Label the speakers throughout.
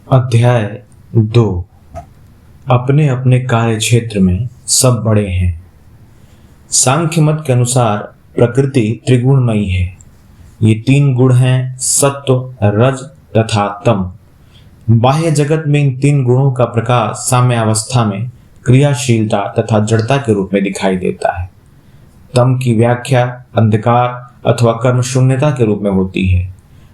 Speaker 1: अध्याय 2। अपने अपने कार्य क्षेत्र में सब बड़े हैं। सांख्य मत के अनुसार प्रकृति त्रिगुणमयी है। ये तीन गुण हैं, सत्व, रज तथा तम। बाह्य जगत में इन तीन गुणों का प्रकाश साम्यावस्था में क्रियाशीलता तथा जड़ता के रूप में दिखाई देता है। तम की व्याख्या अंधकार अथवा कर्म शून्यता के रूप में होती है।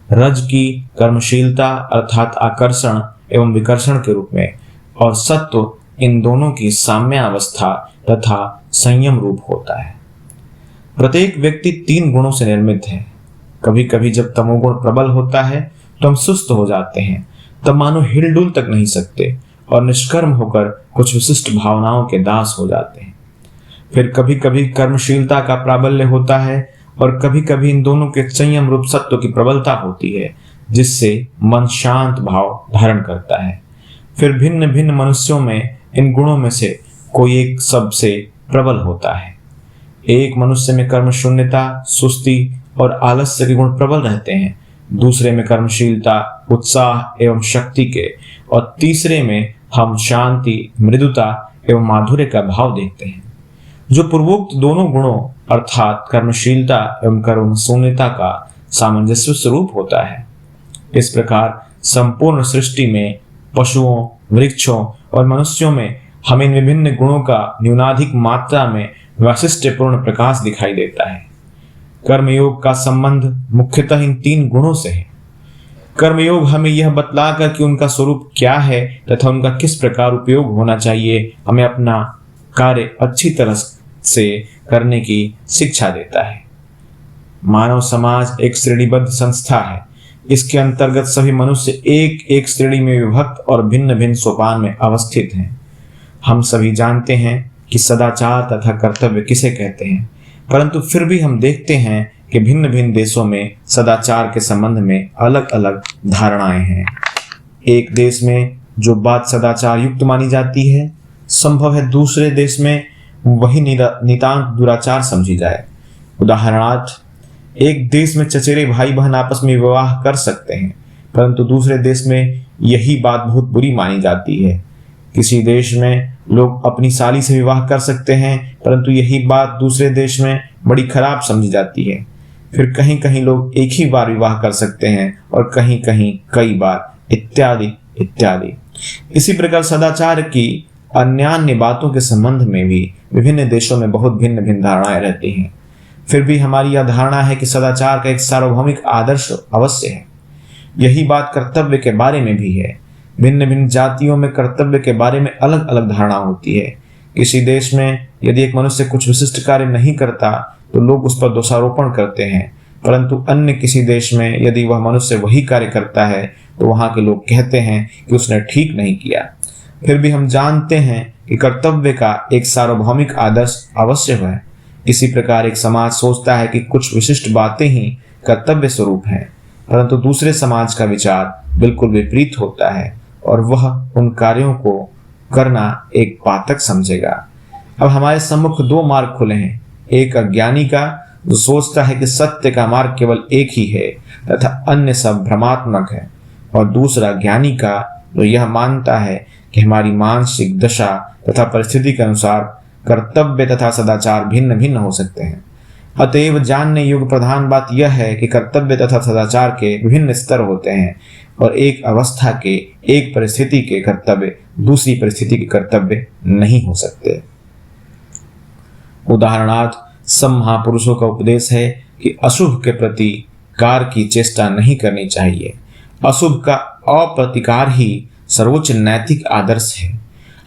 Speaker 1: रज की कर्मशीलता अर्थात आकर्षण एवं विकर्षण के रूप में, और सत्व इन दोनों की साम्य अवस्था तथा संयम रूप होता है। प्रत्येक व्यक्ति तीन गुणों से निर्मित है। कभी कभी जब तमोगुण प्रबल होता है तो हम सुस्त हो जाते हैं, तब मानो हिलडुल तक नहीं सकते और निष्कर्म होकर कुछ विशिष्ट भावनाओं के दास हो जाते हैं। फिर कभी कभी कर्मशीलता का प्राबल्य होता है और कभी कभी इन दोनों के संयम रूप सत्व की प्रबलता होती है, जिससे मन शांत भाव धारण करता है। फिर भिन्न भिन्न मनुष्यों में इन गुणों में से कोई एक सबसे प्रबल होता है। एक मनुष्य में कर्म शून्यता, सुस्ती और आलस्य के गुण प्रबल रहते हैं, दूसरे में कर्मशीलता, उत्साह एवं शक्ति के, और तीसरे में हम शांति, मृदुता एवं माधुर्य का भाव देखते हैं। जो पूर्वोक्त दोनों गुणों अर्थात कर्मशीलता एवं कर्म शून्यता का सामंजस्य स्वरूप होता है। इस प्रकार संपूर्ण सृष्टि में पशुओं, वृक्षों और मनुष्यों में हमें इन विभिन्न गुणों का न्यूनाधिक मात्रा में वैशिष्ट्यपूर्ण प्रकाश दिखाई देता है। कर्मयोग का संबंध मुख्यतः इन तीन गुणों से है। कर्मयोग हमें यह बतलाकर कि उनका स्वरूप क्या है तथा उनका किस प्रकार उपयोग होना चाहिए, हमें अपना कार्य अच्छी तरह से करने की शिक्षा देता है। मानव समाज एक श्रेणीबद्ध संस्था है। इसके अंतर्गत सभी मनुष्य एक एक श्रेणी में विभक्त और भिन्न भिन्न सोपान में अवस्थित हैं। हम सभी जानते हैं कि सदाचार तथा कर्तव्य किसे कहते हैं, परंतु फिर भी हम देखते हैं कि भिन्न भिन्न देशों में सदाचार के संबंध में अलग अलग धारणाएं हैं। एक देश में जो बात सदाचार युक्त मानी जाती है, संभव है दूसरे देश में वही नितांत दुराचार समझी जाए। उदाहरणार्थ, एक देश में चचेरे भाई बहन आपस में विवाह कर सकते हैं, परंतु दूसरे देश में यही बात बहुत बुरी मानी जाती है। किसी देश में लोग अपनी साली से विवाह कर सकते हैं, परंतु यही बात दूसरे देश में बड़ी खराब समझी जाती है। फिर कहीं कहीं लोग एक ही बार विवाह कर सकते हैं और कहीं कहीं कई बार, इत्यादि इत्यादि। इसी प्रकार सदाचार की अन्यान्य बातों के संबंध में भी विभिन्न देशों में बहुत भिन्न भिन्न धारणाएं रहती हैं। फिर भी हमारी यह धारणा है कि सदाचार का एक सार्वभौमिक आदर्श अवश्य है। यही बात कर्तव्य के बारे में भी है। भिन्न भिन्न जातियों में कर्तव्य के बारे में अलग अलग धारणा होती है। किसी देश में यदि एक मनुष्य कुछ विशिष्ट कार्य नहीं करता तो लोग उस पर दोषारोपण करते हैं, परंतु अन्य किसी देश में यदि वह मनुष्य वही कार्य करता है तो वहां के लोग कहते हैं कि उसने ठीक नहीं किया। फिर भी हम जानते हैं कि कर्तव्य का एक सार्वभौमिक आदर्श अवश्य है। इसी प्रकार एक समाज सोचता है कि कुछ विशिष्ट बातें ही कर्तव्य स्वरूप हैं, परंतु दूसरे समाज का विचार बिल्कुल विपरीत होता है और वह उन कार्यों को करना एक पातक समझेगा। अब हमारे सम्मुख दो मार्ग खुले हैं, एक अज्ञानी का जो सोचता है कि सत्य का मार्ग केवल एक ही है तथा अन्य सब भ्रमात्मक है, और दूसरा ज्ञानी का जो यह मानता है कि हमारी मानसिक दशा तथा परिस्थिति के अनुसार कर्तव्य तथा सदाचार भिन्न भिन्न हो सकते हैं। अतएव जानने योग्य प्रधान बात यह है कि कर्तव्य तथा सदाचार के विभिन्न स्तर होते हैं और एक अवस्था के, एक परिस्थिति के कर्तव्य दूसरी परिस्थिति के कर्तव्य नहीं हो सकते। उदाहरणार्थ, सब महापुरुषों का उपदेश है कि अशुभ के प्रतिकार की चेष्टा नहीं करनी चाहिए। अशुभ का अप्रतिकार ही सर्वोच्च नैतिक आदर्श है।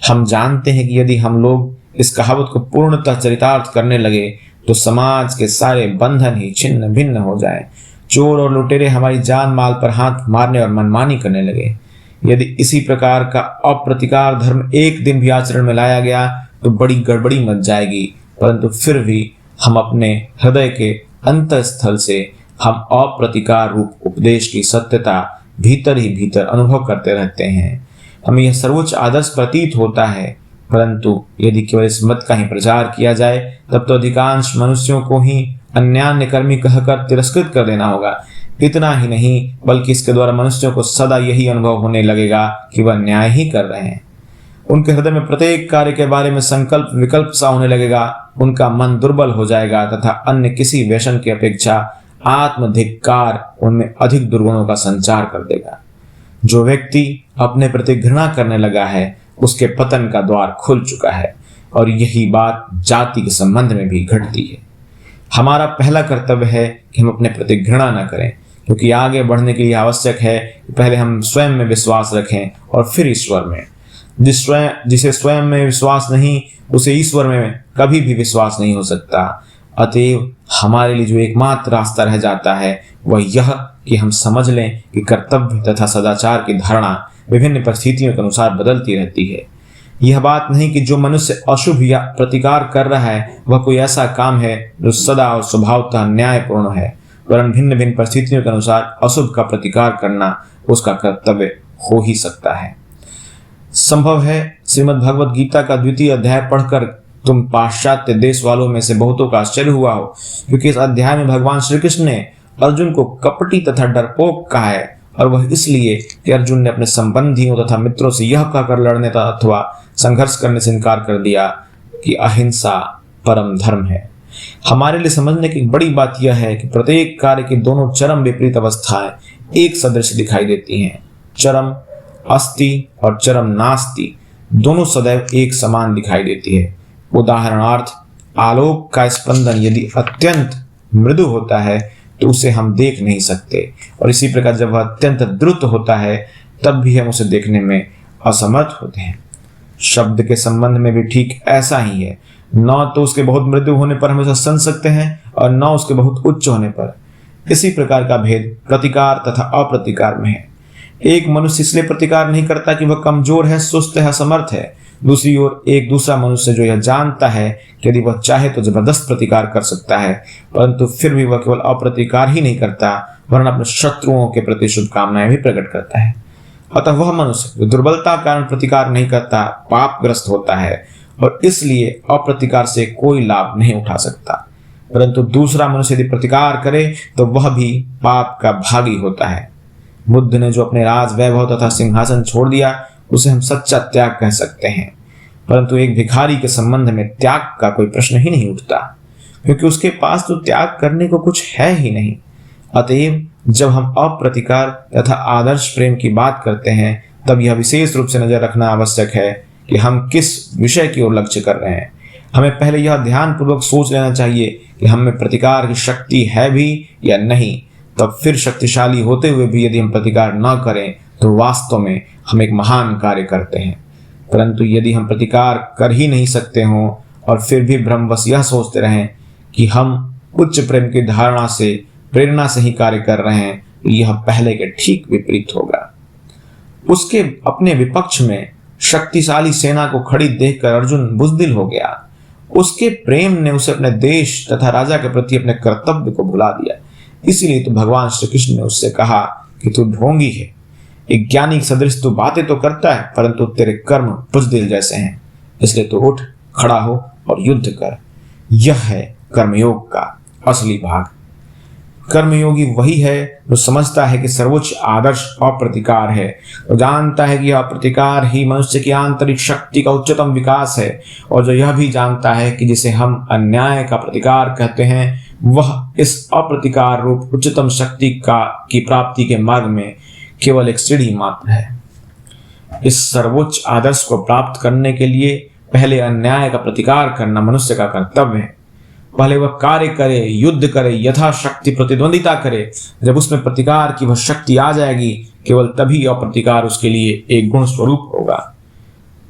Speaker 1: हम जानते हैं कि यदि हम लोग इस कहावत को पूर्णतः चरितार्थ करने लगे तो समाज के सारे बंधन ही छिन्न भिन्न हो जाएं। चोर और लुटेरे हमारी जान माल पर हाथ मारने और मनमानी करने लगे। यदि इसी प्रकार का अप्रतिकार धर्म एक दिन भी आचरण में लाया गया तो बड़ी गड़बड़ी मच जाएगी, परंतु फिर भी हम अपने हृदय के अंतःस्थल से हम अप्रतिकार रूप उपदेश की सत्यता भीतर ही भीतर अनुभव करते रहते हैं। हमें यह सर्वोच्च आदर्श प्रतीत होता है, परंतु यदि केवल इस मत का ही प्रचार किया जाए तब तो अधिकांश मनुष्यों को ही अन्यान्य कर्मी कहकर तिरस्कृत कर देना होगा। इतना ही नहीं बल्कि इसके द्वारा मनुष्यों को सदा यही अनुभव होने लगेगा कि वह न्याय ही कर रहे हैं। उनके हृदय में प्रत्येक कार्य के बारे में संकल्प विकल्प सा होने लगेगा। उनका मन दुर्बल हो जाएगा तथा अन्य किसी व्यसन की अपेक्षा आत्मधिक्कार उनमें अधिक दुर्गुणों का संचार कर देगा। जो व्यक्ति अपने प्रति घृणा करने लगा है उसके पतन का द्वार खुल चुका है, और यही बात जाति के संबंध में भी घटती है। हमारा पहला कर्तव्य है कि हम अपने प्रति घृणा न करें, क्योंकि आगे बढ़ने के लिए आवश्यक है कि पहले हम स्वयं में विश्वास रखें और फिर ईश्वर में। जिसे स्वयं में विश्वास नहीं उसे ईश्वर में कभी भी विश्वास नहीं हो सकता। अतएव हमारे लिए जो एकमात्र रास्ता रह जाता है वह यह कि हम समझ लें कि कर्तव्य तथा सदाचार की धारणा विभिन्न परिस्थितियों के अनुसार बदलती रहती है। यह बात नहीं कि जो मनुष्य अशुभ या प्रतिकार कर रहा है वह कोई ऐसा काम है जो सदा और स्वभावतः न्यायपूर्ण है, वरन भिन्न भिन्न परिस्थितियों के अनुसार अशुभ का प्रतिकार करना उसका कर्तव्य हो ही सकता है। संभव है श्रीमद् भगवद गीता का 2वां अध्याय पढ़कर तुम पाश्चात्य देश वालों में से बहुतों का आश्चर्य हुआ हो, क्योंकि इस अध्याय में भगवान श्री कृष्ण ने अर्जुन को कपटी तथा डरपोक कहा है, और वह इसलिए कि अर्जुन ने अपने संबंधियों तथा मित्रों से यह कहकर लड़ने अथवा संघर्ष करने से इनकार कर दिया कि अहिंसा परम धर्म है। हमारे लिए समझने की बड़ी बात यह है कि प्रत्येक कार्य की दोनों चरम विपरीत अवस्थाएं एक सदृश दिखाई देती हैं। चरम अस्ति और चरम नास्ति दोनों सदैव एक समान दिखाई देती है। उदाहरणार्थ, आलोक का स्पंदन यदि अत्यंत मृदु होता है तो उसे हम देख नहीं सकते, और इसी प्रकार जब वह अत्यंत द्रुत होता है तब भी हम उसे देखने में असमर्थ होते हैं। शब्द के संबंध में भी ठीक ऐसा ही है। न तो उसके बहुत मृदु होने पर हम उसे सुन सकते हैं और न उसके बहुत उच्च होने पर। इसी प्रकार का भेद प्रतिकार तथा अप्रतिकार में है। एक मनुष्य इसलिए प्रतिकार नहीं करता कि वह कमजोर है, सुस्त है, असमर्थ है। दूसरी ओर एक दूसरा मनुष्य जो यह जानता है कि यदि वह चाहे तो जबरदस्त प्रतिकार कर सकता है, परंतु फिर भी वह केवल अप्रतिकार ही नहीं करता वरन अपने शत्रुओं के प्रति शुभकामनाएं भी प्रकट करता है। अतः वह मनुष्य जो दुर्बलता कारण प्रतिकार नहीं करता पापग्रस्त होता है, और इसलिए अप्रतिकार से कोई लाभ नहीं उठा सकता। परंतु दूसरा मनुष्य यदि प्रतिकार करे तो वह भी पाप का भागी होता है। बुद्ध ने जो अपने राज वैभव तथा सिंहासन छोड़ दिया उसे हम सच्चा त्याग कह सकते हैं, परंतु एक भिखारी के संबंध में त्याग का कोई प्रश्न ही नहीं उठता, क्योंकि उसके पास तो त्याग करने को कुछ है ही नहीं। अतएव जब हम अप्रतिकार तथा आदर्श प्रेम की बात करते हैं तब यह विशेष रूप से नजर रखना आवश्यक है कि हम किस विषय की ओर लक्ष्य कर रहे हैं। हमें पहले यह ध्यानपूर्वक सोच लेना चाहिए कि हम में प्रतिकार की शक्ति है भी या नहीं। तब फिर शक्तिशाली होते हुए भी यदि हम प्रतिकार न करें तो वास्तव में हम एक महान कार्य करते हैं। परंतु यदि हम प्रतिकार कर ही नहीं सकते हों और फिर भी भ्रमवश यह सोचते रहें कि हम उच्च प्रेम की धारणा से प्रेरणा से ही कार्य कर रहे हैं, यह पहले के ठीक विपरीत होगा। उसके अपने विपक्ष में शक्तिशाली सेना को खड़ी देखकर अर्जुन बुज़दिल हो गया। उसके प्रेम ने उसे अपने देश तथा राजा के प्रति अपने कर्तव्य को भुला दिया। इसीलिए तो भगवान श्री कृष्ण ने उससे कहा कि तू ढोंगी है, एक ज्ञानी सदृश तू बातें तो करता है परंतु तेरे कर्म बुज़दिल जैसे हैं। इसलिए तो उठ, खड़ा हो और युद्ध कर। यह है कर्मयोग का असली भाग। कर्मयोगी वही है जो समझता है कि सर्वोच्च आदर्श अप्रतिकार है, जो जानता है कि अप्रतिकार ही मनुष्य की आंतरिक शक्ति का उच्चतम विकास है, और जो यह भी जानता है कि जिसे हम अन्याय का प्रतिकार कहते हैं वह इस अप्रतिकार रूप उच्चतम शक्ति की प्राप्ति के मार्ग में केवल एक सीढ़ी मात्र है। इस सर्वोच्च आदर्श को प्राप्त करने के लिए पहले अन्याय का प्रतिकार करना मनुष्य का कर्तव्य है। पहले वह कार्य करे, युद्ध करे, यथाशक्ति प्रतिद्वंदिता करे। जब उसमें प्रतिकार की वह शक्ति आ जाएगी, केवल तभी अप्रतिकार उसके लिए एक गुण स्वरूप होगा।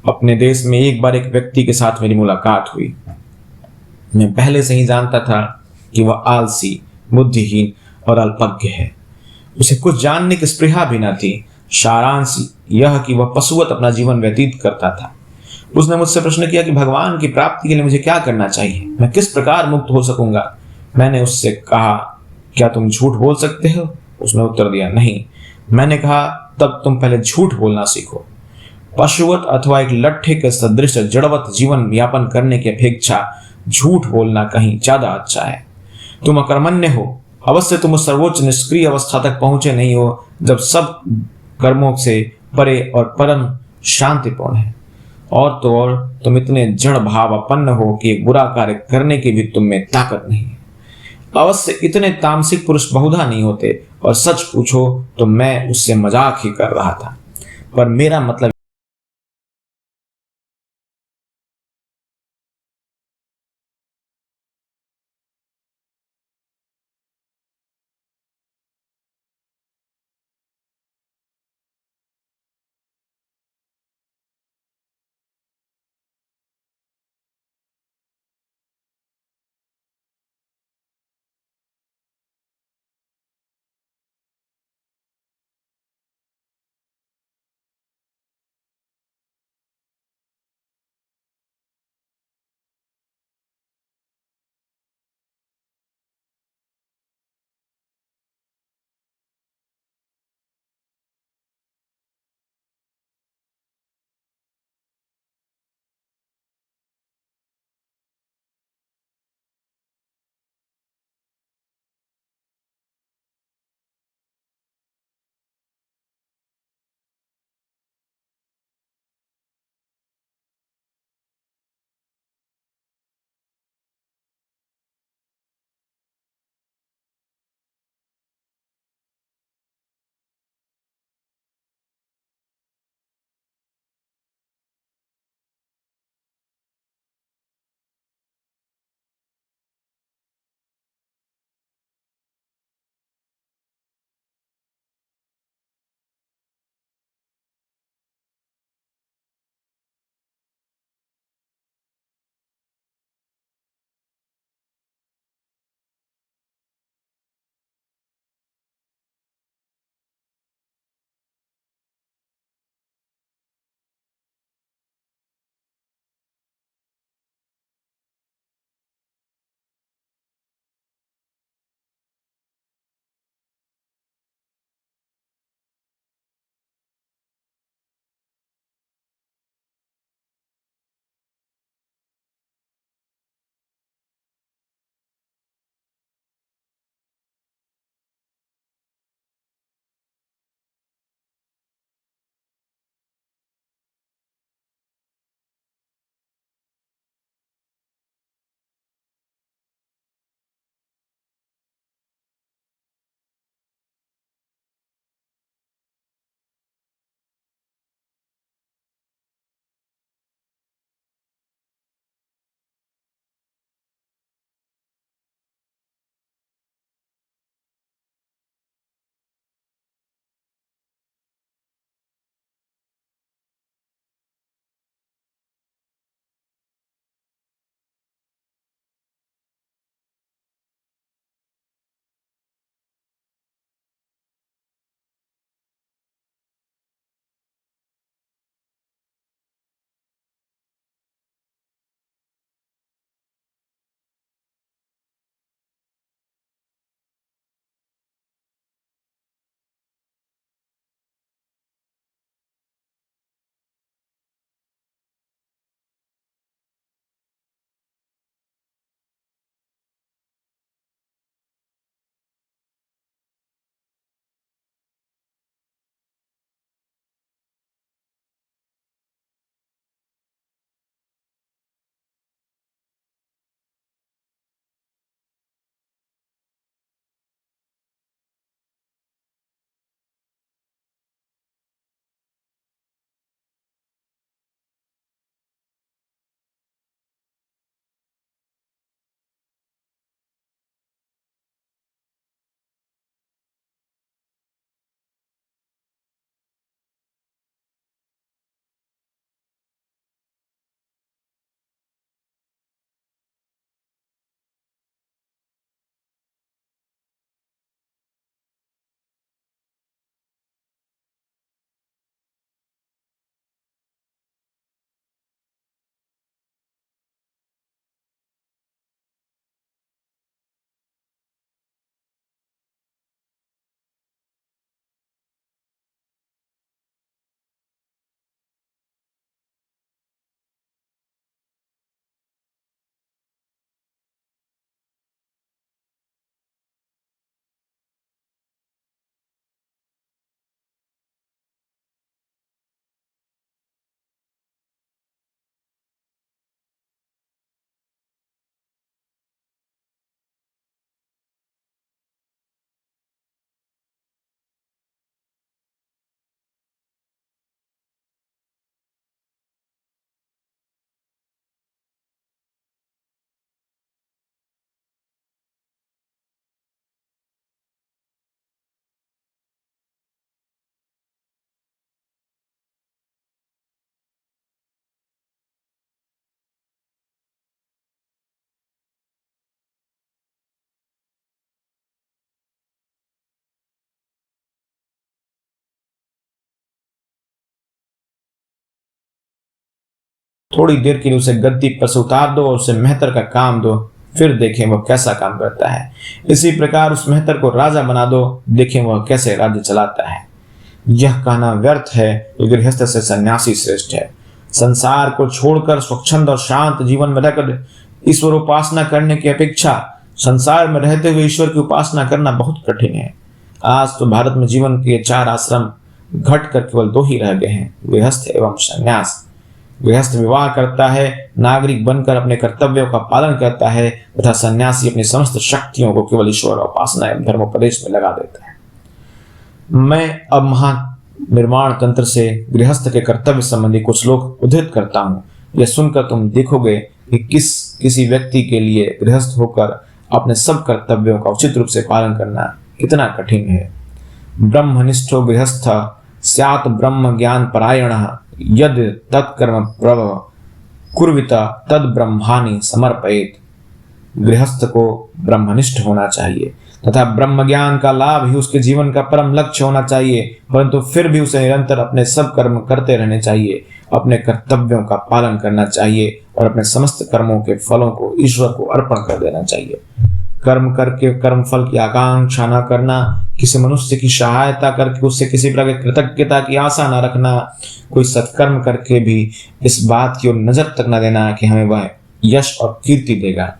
Speaker 1: अपने देश में एक बार एक व्यक्ति के साथ मेरी मुलाकात हुई। मैं पहले से ही जानता था कि वह आलसी, बुद्धिहीन और अल्पज्ञ है। उसे कुछ जानने की स्पृहा भी न थी। सारांश यह कि वह पशुवत अपना जीवन व्यतीत करता था। उसने मुझसे प्रश्न किया कि भगवान की प्राप्ति के लिए मुझे क्या करना चाहिए, मैं किस प्रकार मुक्त हो सकूंगा। मैंने उससे कहा, क्या तुम झूठ बोल सकते हो? उसने उत्तर दिया, नहीं। मैंने कहा, तब तुम पहले झूठ बोलना सीखो। पशुवत अथवा एक लट्ठे के सदृश जड़वत जीवन यापन करने की अपेक्षा झूठ बोलना कहीं ज्यादा अच्छा है। तुम अकर्मण्य हो, अवश्य तुम उस सर्वोच्च निष्क्रिय अवस्था तक पहुंचे नहीं हो जब सब कर्मों से परे और परम शांतिपूर्ण है। और तो और तुम इतने जड़ भावापन्न हो कि एक बुरा कार्य करने की भी तुम में ताकत नहीं है। अवश्य इतने तामसिक पुरुष बहुधा नहीं होते, और सच पूछो तो मैं उससे मजाक ही कर रहा था, पर मेरा मतलब थोड़ी देर के लिए उसे गद्दी पर से उतार दो और उसे मेहतर का काम दो, फिर देखें वह कैसा काम करता है। इसी प्रकार उस मेहतर को राजा बना दो, देखें वह कैसे राज्य चलाता है। यह कहना व्यर्थ है कि गृहस्थ से सन्यासी श्रेष्ठ है। संसार को छोड़कर स्वच्छंद और शांत जीवन में रहकर ईश्वर उपासना करने की अपेक्षा संसार में रहते हुए ईश्वर की उपासना करना बहुत कठिन है। आज तो भारत में जीवन के 4 आश्रम घट कर केवल 2 ही रह गए हैं, गृहस्थ एवं संन्यास। गृहस्थ विवाह करता है, नागरिक बनकर अपने कर्तव्यों का पालन करता है, तथा सन्यासी अपनी समस्त शक्तियों को केवल ईश्वर उपासना एवं धर्मोपदेश में लगा देता है। मैं अब महानिर्वाण तंत्र से गृहस्थ के कर्तव्य संबंधी कुछ श्लोक उद्धृत करता हूं। यह सुनकर तुम देखोगे कि किसी व्यक्ति के लिए गृहस्थ होकर अपने सब कर्तव्यों का उचित रूप से पालन करना कितना कठिन है। ब्रह्मनिष्ठो गृहस्थ स्यात् ब्रह्म ज्ञान परायण यद तत्कर्म प्रभ कुर्वित तद ब्रह्मानि समर्पयेत। गृहस्थ को ब्रह्मनिष्ठ होना चाहिए तथा ब्रह्म ज्ञान का लाभ ही उसके जीवन का परम लक्ष्य होना चाहिए, परंतु फिर भी उसे निरंतर अपने सब कर्म करते रहने चाहिए, अपने कर्तव्यों का पालन करना चाहिए और अपने समस्त कर्मों के फलों को ईश्वर को अर्पण कर देना चाहिए। कर्म करके कर्म फल की आकांक्षा न करना, किसी मनुष्य की सहायता करके उससे किसी प्रकार की कृतज्ञता की आशा न रखना, कोई सत्कर्म करके भी इस बात की ओर नजर तक न देना कि हमें वह यश और कीर्ति देगा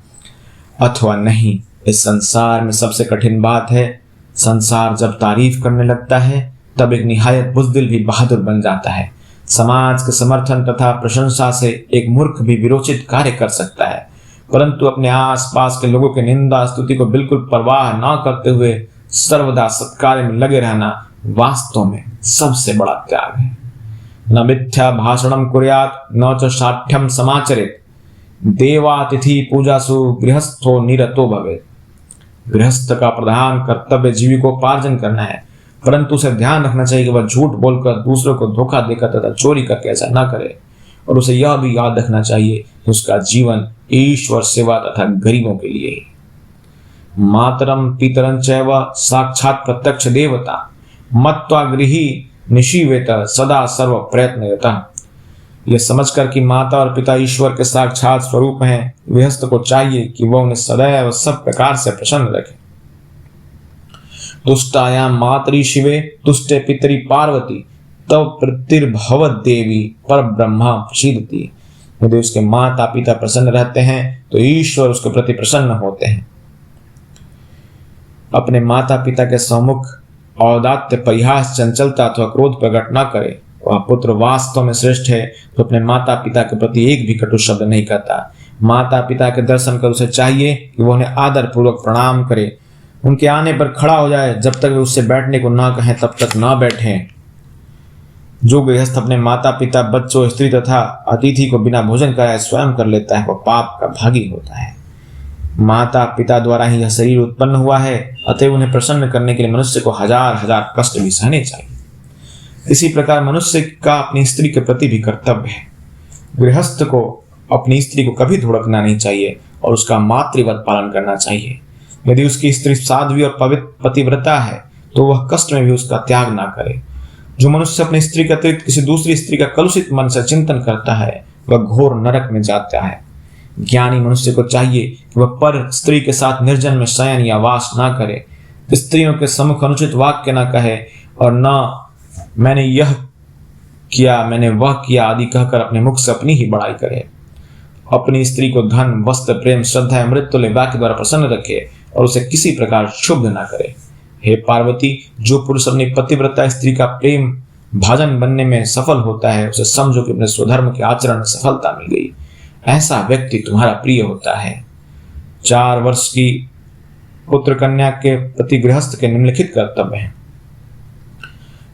Speaker 1: अथवा नहीं। इस संसार में सबसे कठिन बात है, संसार जब तारीफ करने लगता है तब एक निहायत बुज़दिल भी बहादुर बन जाता है। समाज के समर्थन तथा प्रशंसा से एक मूर्ख भी विरोचित कार्य कर सकता है, परंतु अपने आसपास के लोगों की निंदा स्तुति को बिल्कुल परवाह न करते हुए सर्वदा सत्कार्य में लगे रहना वास्तव में सबसे बड़ा त्याग है। न मिथ्या भाषणम कुर्यात् न च शाठ्यम समाचरेत् देवातिथि पूजासु गृहस्थो निरतो भवेत्। गृहस्थ का प्रधान कर्तव्य जीविकोपार्जन करना है, परंतु उसे ध्यान रखना चाहिए कि वह झूठ बोलकर दूसरों को धोखा देकर तथा चोरी करके ऐसा न करे, और उसे यह भी याद रखना चाहिए कि उसका जीवन ईश्वर सेवा तथा गरीबों के लिए ही। मातरम पितरं चैव साक्षात् प्रत्यक्ष देवता मत्वा गृही निशीवेत सदा सर्व प्रयत्नयतः। यह समझकर कि माता और पिता ईश्वर के साक्षात स्वरूप हैं, गृहस्थ को चाहिए कि वह उन्हें सदैव सब प्रकार से प्रसन्न रखे। तुष्टायाम मातरि शिवे तुष्टे पितरि पार्वती तव प्रतिर्भवत देवी पर ब्रह्मा प्रसीदति। यदि उसके माता पिता प्रसन्न रहते हैं तो ईश्वर उसके प्रति प्रसन्न होते हैं। अपने माता पिता के सम्मुख औदात्य परिहास चंचलता अथवा क्रोध प्रकट न करे। वह पुत्र वास्तव में श्रेष्ठ है तो अपने माता पिता के प्रति एक भी कटु शब्द नहीं कहता। माता पिता के दर्शन कर उसे चाहिए कि वह उन्हें आदर पूर्वक प्रणाम करे, उनके आने पर खड़ा हो जाए, जब तक वे उससे बैठने को ना कहें तब तक ना बैठे। जो गृहस्थ अपने माता पिता बच्चों स्त्री तथा अतिथि को बिना भोजन कराए स्वयं कर लेता है वह पाप का भागी होता है। माता पिता द्वारा ही यह शरीर उत्पन्न हुआ है, अतएव उन्हें प्रसन्न करने के लिए मनुष्य को हजार हजार कष्ट भी सहने चाहिए। इसी प्रकार मनुष्य का अपनी स्त्री के प्रति भी कर्तव्य है। गृहस्थ को अपनी स्त्री को कभी धुड़कना नहीं चाहिए और उसका मातृवत पालन करना चाहिए। यदि उसकी स्त्री साध्वी और पवित्र पतिव्रता है तो वह कष्ट में भी उसका त्याग ना करे। जो मनुष्य अपनी स्त्री के अतिरिक्त किसी दूसरी स्त्री का कलुषित मन से चिंतन करता है वह घोर नरक में जाता है। ज्ञानी मनुष्य को चाहिए कि वह पर स्त्री के साथ निर्जन में शयन या वास ना करे, स्त्रियों के सम्मुख अनुचित वाक्य ना कहे और न मैंने यह किया मैंने वह किया आदि कहकर अपने मुख से अपनी ही बड़ाई करे। अपनी स्त्री को धन वस्त्र प्रेम श्रद्धा मृत्यु वाक्य द्वारा प्रसन्न रखे और उसे किसी प्रकार क्षुब्ध न करे। हे पार्वती, जो पुरुष अपनी पतिव्रता स्त्री का प्रेम भाजन बनने में सफल होता है उसे समझो कि अपने स्वधर्म के आचरण में सफलता मिल गई। ऐसा व्यक्ति तुम्हारा प्रिय होता है। 4 वर्ष की पुत्र कन्या के प्रति गृहस्थ के निम्नलिखित कर्तव्य हैं।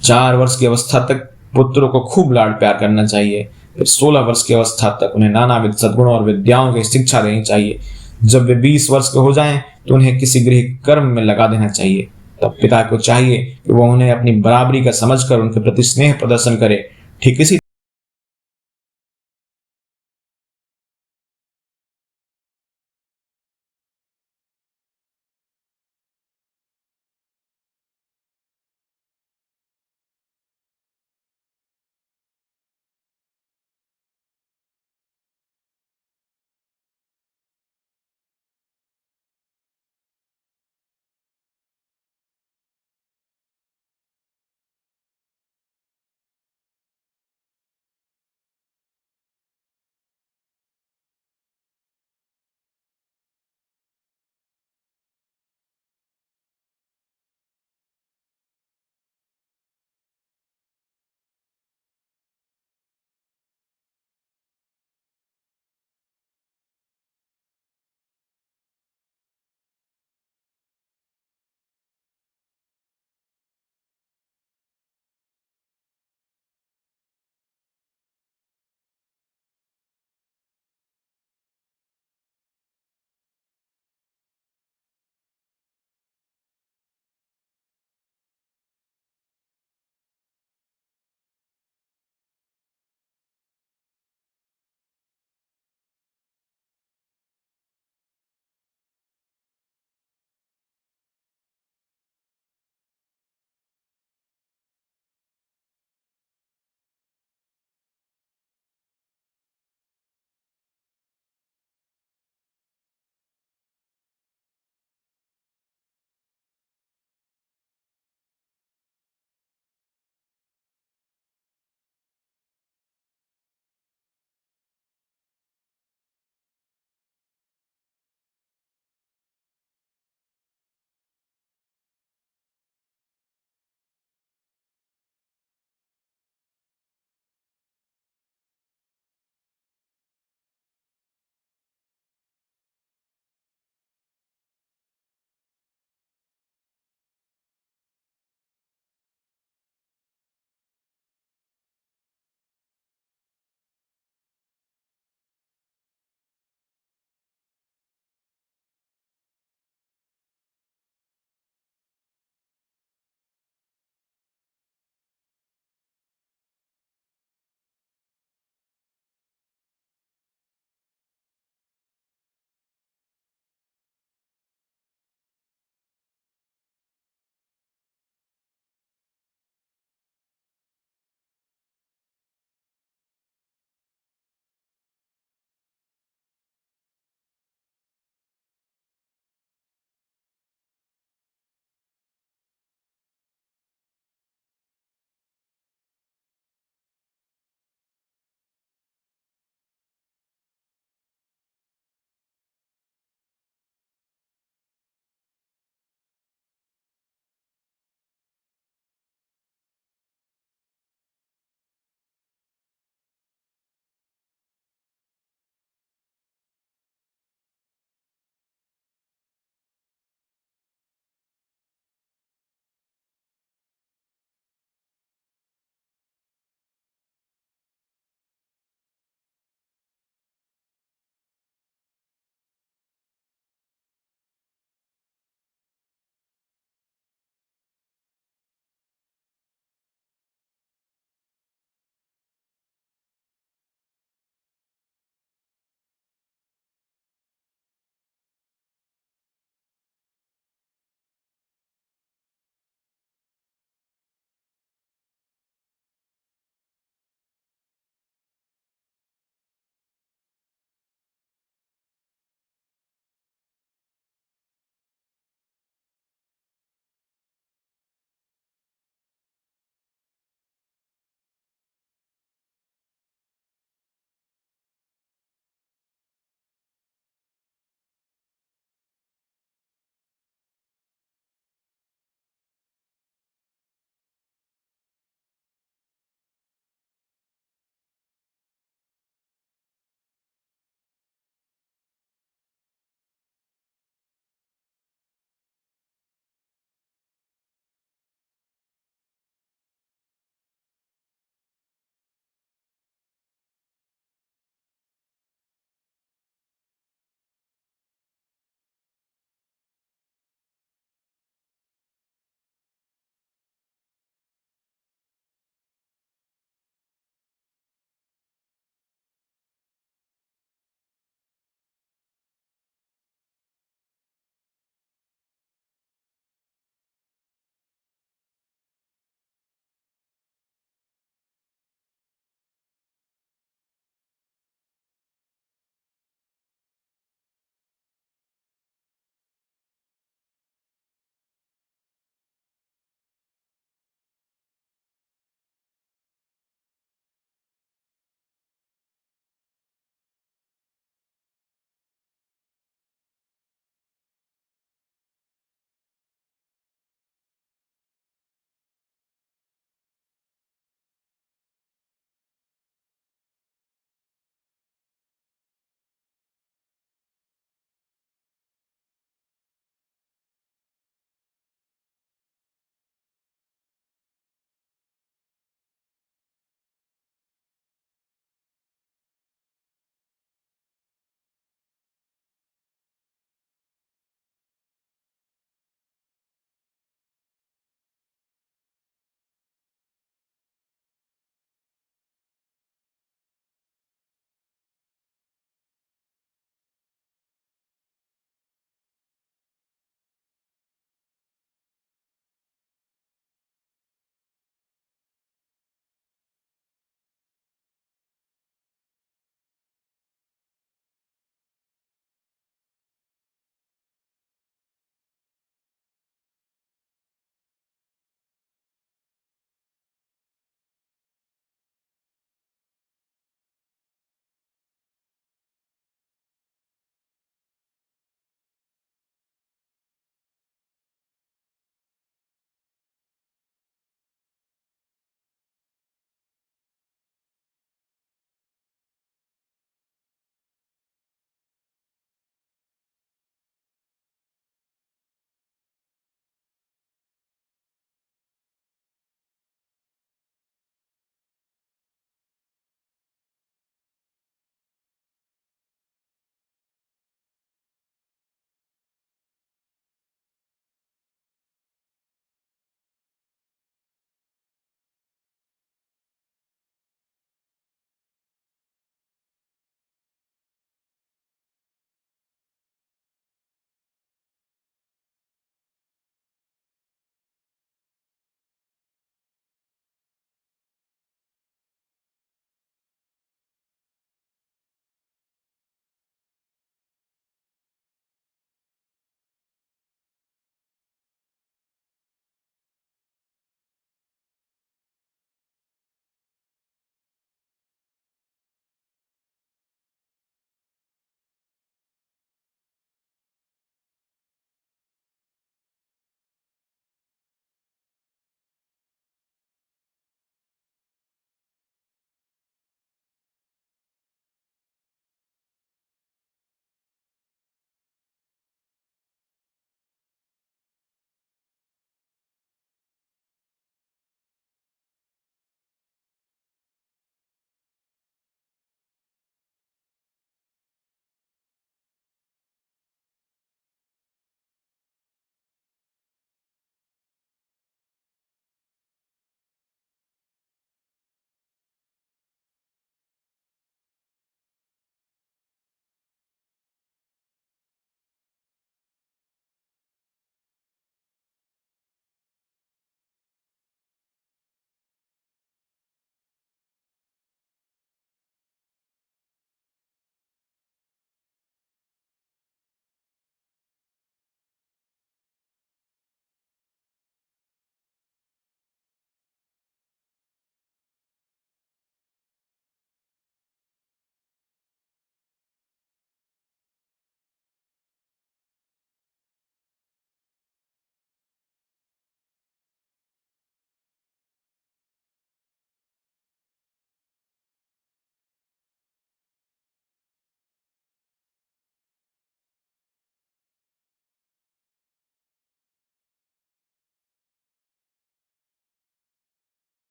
Speaker 1: 4 वर्ष की अवस्था तक पुत्रों को खूब लाड प्यार करना चाहिए। फिर 16 वर्ष की अवस्था तक उन्हें नानाविध सद्गुणों और विद्याओं की शिक्षा देनी चाहिए। जब वे 20 वर्ष के हो जाएं तो उन्हें किसी गृह कर्म में लगा देना चाहिए। तब पिता को चाहिए कि वह उन्हें अपनी बराबरी का समझकर उनके प्रति स्नेह प्रदर्शन करे। ठीक इसी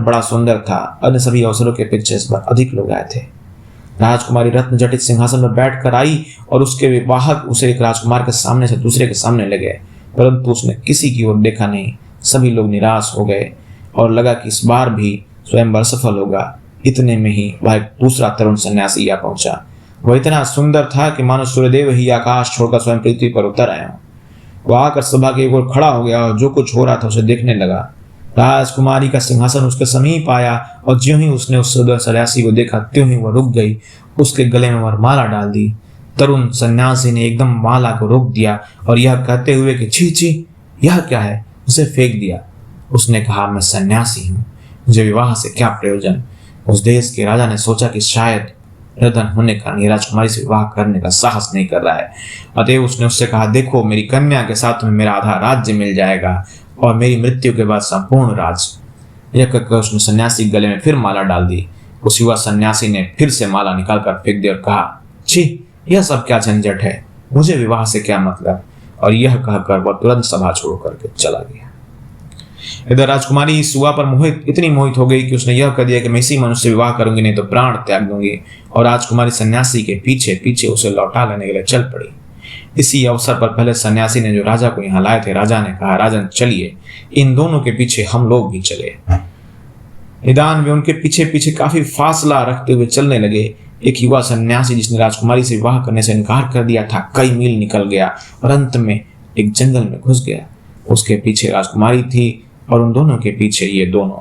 Speaker 1: बड़ा सुंदर था। अन्य सभी अवसरों के पीछे इस बार अधिक लोग आए थे। राजकुमारी रत्न जटित सिंहासन पर बैठकर आई और उसके विवाहक उसे एक राजकुमार के सामने से दूसरे के सामने ले गए, परंतु उसने किसी की ओर देखा नहीं। सभी लोग निराश हो गए और लगा कि इस बार भी स्वयं असफल होगा। इतने में ही वह एक दूसरा तरुण सन्यासी आ पहुंचा। वह इतना सुंदर था कि मानो सूर्यदेव ही आकाश छोड़कर स्वयं पृथ्वी पर उतर आया। वह आकर सभा के ओर खड़ा हो गया और जो कुछ हो रहा था उसे देखने लगा। राजकुमारी का सिंहासन उसके समीप आया और ज्यों ही उसने उस सुंदर सन्यासी को देखा त्यों ही वह रुक गई। उसके गले में वरमाला डाल दी। तरुण सन्यासी ने एकदम माला को रोक दिया और यह कहते हुए कि छी छी, यह क्या है, उसे फेंक दिया। उसने कहा, मैं सन्यासी हूँ, मुझे विवाह से क्या प्रयोजन। उस देश के राजा ने सोचा कि शायद निर्धन होने का कारण राजकुमारी से विवाह करने का साहस नहीं कर रहा है, अतएव उसने उससे कहा, देखो मेरी कन्या के साथ में मेरा आधा राज्य मिल जाएगा और मेरी मृत्यु के बाद संपूर्ण राज्य। यह कहकर उसने सन्यासी के गले में फिर माला डाल दी। उस युवा सन्यासी ने फिर से माला निकालकर फेंक दी और कहा, छी, यह सब क्या झंझट है, मुझे विवाह से क्या मतलब। और यह कहकर वह तुरंत सभा छोड़ करके चला गया। इधर राजकुमारी इस युवा पर इतनी मोहित हो गई कि उसने यह कह दिया कि मैं इसी मनुष्य से विवाह करूंगी, नहीं तो प्राण त्याग दूंगी। और राजकुमारी सन्यासी के पीछे पीछे उसे लौटा लेने के लिए चल पड़ी। इसी अवसर पर पहले सन्यासी ने जो राजा को यहाँ लाए थे, राजा ने कहा, राजन चलिए, इन दोनों के पीछे हम लोग भी चले। निदान वे उनके पीछे पीछे काफी फासला रखते हुए चलने लगे। एक युवा सन्यासी जिसने राजकुमारी से विवाह करने से इनकार कर दिया था, कई मील निकल गया और अंत में एक जंगल में घुस गया। उसके पीछे राजकुमारी थी और उन दोनों के पीछे ये दोनों।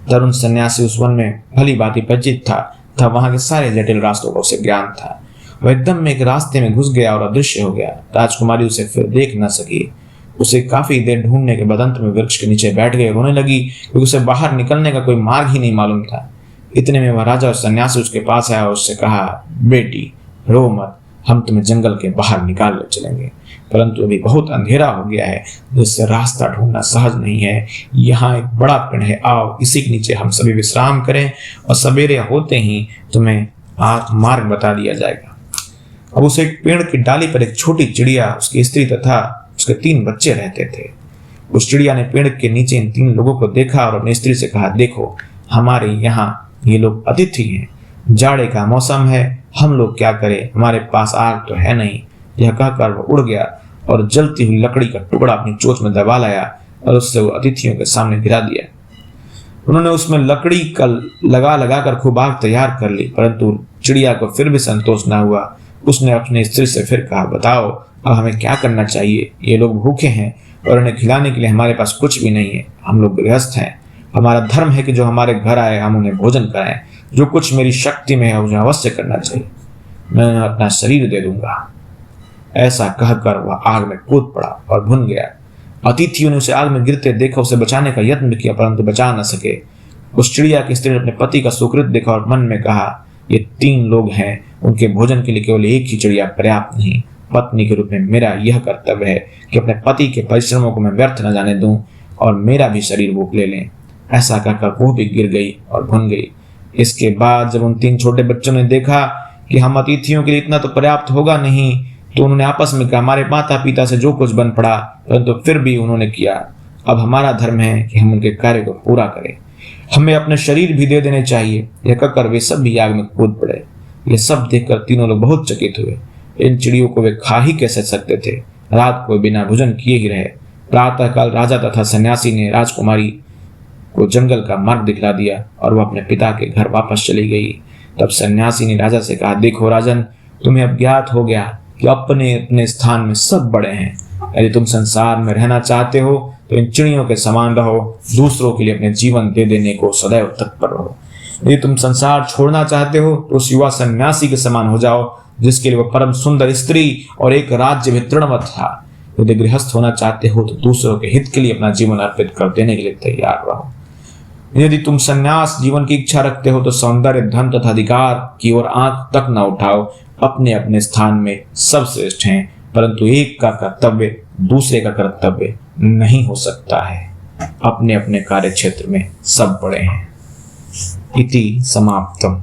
Speaker 1: तरुण सन्यासी उस वन में भली भांति परिचित था वहां के सारे जटिल रास्तों का उसे ज्ञान था। वह एकदम में एक रास्ते में घुस गया और अदृश्य हो गया। राजकुमारी उसे फिर देख न सकी। उसे काफी देर ढूंढने के बाद अंत में वृक्ष के नीचे बैठ गए, रोने लगी क्योंकि उसे बाहर निकलने का कोई मार्ग ही नहीं मालूम था। इतने में वह राजा और सन्यासी उसके पास आया और उससे कहा, बेटी रो मत, हम तुम्हें जंगल के बाहर निकाल ले चलेंगे, परंतु अभी बहुत अंधेरा हो गया है जिससे रास्ता ढूंढना सहज नहीं है। यहाँ एक बड़ा पेड़ है, आओ इसी के नीचे हम सभी विश्राम करें और सवेरे होते ही तुम्हें मार्ग बता दिया जाएगा। अब उसे एक पेड़ की डाली पर एक छोटी चिड़िया, उसकी स्त्री तथा उसके 3 बच्चे रहते थे। उस चिड़िया ने पेड़ के नीचे इन 3 लोगों को देखा और अपनी स्त्री से कहा, देखो हमारे यहाँ ये लोग अतिथि हैं, जाड़े का मौसम है, हम लोग क्या करें, हमारे पास आग तो है नहीं। यह कहकर वह उड़ गया और जलती हुई लकड़ी का टुकड़ा अपनी चोंच में दबा लाया और उससे वो अतिथियों के सामने गिरा दिया। उन्होंने उसमें लकड़ी का लगा कर खूब आग तैयार कर ली, परंतु चिड़िया को फिर भी संतोष न हुआ। उसने अपनी स्त्री से फिर कहा, बताओ अब हमें क्या करना चाहिए, ये लोग भूखे हैं और उन्हें खिलाने के लिए हमारे पास कुछ भी नहीं है, हम लोग गृहस्थ हैं, हमारा धर्म है कि जो हमारे घर आए हम उन्हें भोजन कराएं, जो कुछ मेरी शक्ति में है उन्हें अवश्य करना चाहिए, मैं उन्हें अपना शरीर दे दूंगा। ऐसा कहकर वह आग में कूद पड़ा और भुन गया। अतिथियों ने उसे आग में गिरते देखा, उसे बचाने का यत्न किया परंतु बचा न सके। उस चिड़िया की स्त्री ने अपने पति का सुकृत देखा और मन में कहा, ये 3 लोग हैं, उनके भोजन के लिए केवल एक ही चिड़िया पर्याप्त नहीं। पत्नी के रूप में मेरा यह कर्तव्य है कि अपने पति के परिश्रमों को मैं व्यर्थ न जाने दूं और मेरा भी शरीर भूख ले लें। ऐसा कहकर वो भी गिर गई और भुन गई। इसके बाद जब उन 3 छोटे बच्चों ने देखा कि हम अतिथियों के लिए इतना तो पर्याप्त होगा नहीं, तो उन्होंने आपस में कहा, हमारे माता पिता से जो कुछ बन पड़ा परंतु फिर भी उन्होंने किया, अब हमारा धर्म है कि हम उनके कार्य को पूरा करें, हमें अपने शरीर भी दे देने चाहिए। यह कहकर वे सब भी आग में कूद पड़े। ये सब देखकर तीनों लोग बहुत चकित हुए। इन चिड़ियों को वे खा ही कैसे सकते थे। रात को बिना भोजन किए ही रहे। प्रातःकाल राजा तथा सन्यासी ने राजकुमारी को जंगल का मार्ग दिखला दिया और वह अपने पिता के घर वापस चली गई। तब सन्यासी ने राजा से कहा, देखो राजन, तुम्हें अब ज्ञात हो गया कि अपने अपने स्थान में सब बड़े हैं। यदि तुम संसार में रहना चाहते हो तो इन चिड़ियों के समान रहो, दूसरों के लिए अपने जीवन दे देने को सदैव तत्पर रहो। यदि तुम संसार छोड़ना चाहते हो तो उस युवा सन्यासी के समान हो जाओ जिसके लिए वह परम सुंदर स्त्री और एक राज्य में तृणवत था। यदि गृहस्थ होना चाहते हो तो दूसरों के हित के लिए अपना जीवन अर्पित कर देने के लिए तैयार रहो। यदि तुम संन्यास जीवन की इच्छा रखते हो तो सौंदर्य, धन तथा अधिकार की ओर आंख तक न उठाओ। अपने अपने स्थान में सब श्रेष्ठ हैं, परंतु एक का कर्तव्य दूसरे का कर्तव्य नहीं हो सकता है। अपने अपने कार्य क्षेत्र में सब बड़े हैं। इति समाप्तम।